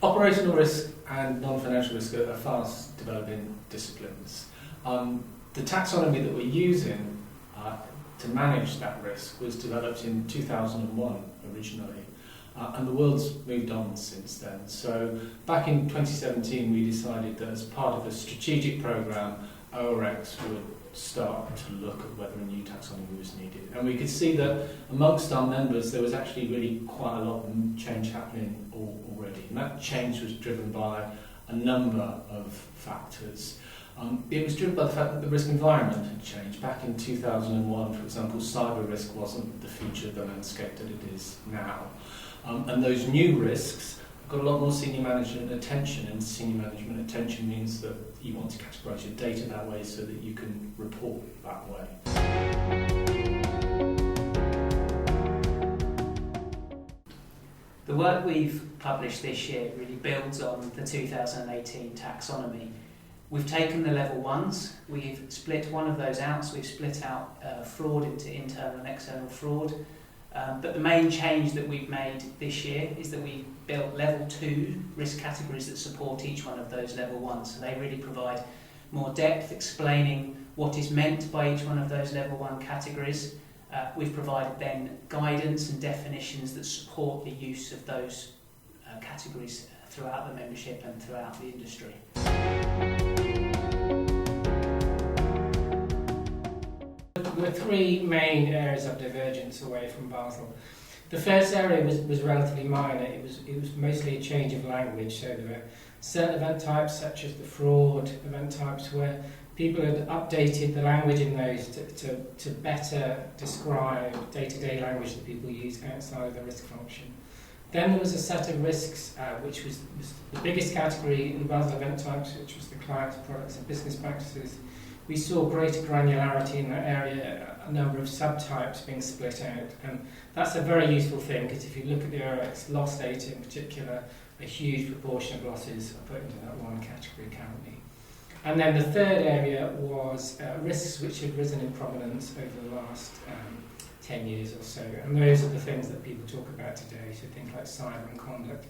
Operational risk and non-financial risk are fast developing disciplines. The taxonomy that we're using to manage that risk was developed in 2001 originally, and the world's moved on since then. So back in 2017 we decided that as part of a strategic programme, ORX would start to look at whether a new taxonomy was needed. And we could see that amongst our members there was actually really quite a lot of change happening already. And that change was driven by a number of factors. It was driven by the fact that the risk environment had changed. Back in 2001, for example, cyber risk wasn't the feature of the landscape that it is now. And those new risks got a lot more senior management attention, and senior management attention means that you want to categorise your data that way so that you can report that way. The work we've published this year really builds on the 2018 taxonomy. We've taken the level ones, we've split one of those out, so we've split out fraud into internal and external fraud. But the main change that we've made this year is that we've built level 2 risk categories that support each one of those level 1s. So they really provide more depth, explaining what is meant by each one of those level 1 categories. We've provided then guidance and definitions that support the use of those categories throughout the membership and throughout the industry. There were three main areas of divergence away from Basel. The first area was relatively minor. It was mostly a change of language. So there were certain event types, such as the fraud event types, where people had updated the language in those to better describe day-to-day language that people use outside of the risk function. Then there was a set of risks, which was the biggest category in Basel event types, which was the clients, products and business practices. We saw greater granularity in that area, a number of subtypes being split out, and that's a very useful thing, because if you look at the ORX loss data in particular, a huge proportion of losses are put into that one category currently. And then the third area was risks which had risen in prominence over the last 10 years or so, and those are the things that people talk about today, so things like cyber and conduct.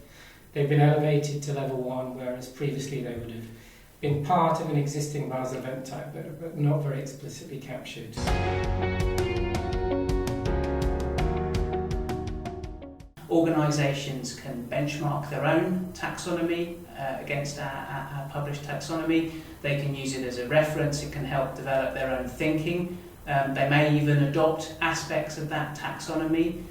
They've been elevated to level 1, whereas previously they would have been part of an existing Basel event type, but not very explicitly captured. Organisations can benchmark their own taxonomy against our published taxonomy. They can use it as a reference. It can help develop their own thinking. They may even adopt aspects of that taxonomy,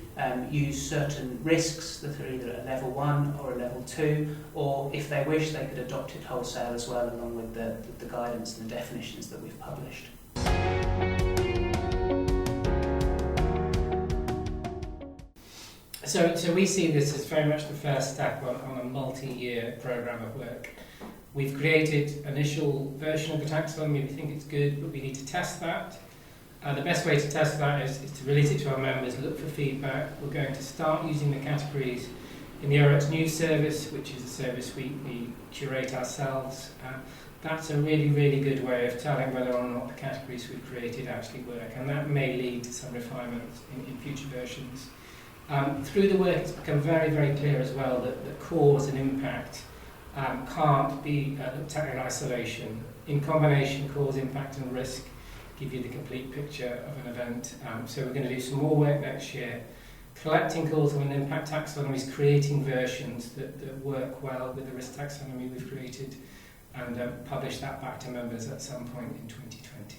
use certain risks that are either at a level 1 or a level 2, or if they wish they could adopt it wholesale as well, along with the guidance and the definitions that we've published. So we see this as very much the first step on a multi-year programme of work. We've created an initial version of the taxonomy. We think it's good, but we need to test that. The best way to test that is to release it to our members, look for feedback. We're going to start using the categories in the ORX News service, which is a service we curate ourselves. That's a really, really good way of telling whether or not the categories we've created actually work, and that may lead to some refinements in future versions. Through the work, it's become very, very clear as well that cause and impact can't be looked at in isolation. In combination, cause, impact and risk give you the complete picture of an event. So we're going to do some more work next year, collecting causal and impact taxonomies, creating versions that work well with the risk taxonomy we've created, and publish that back to members at some point in 2020.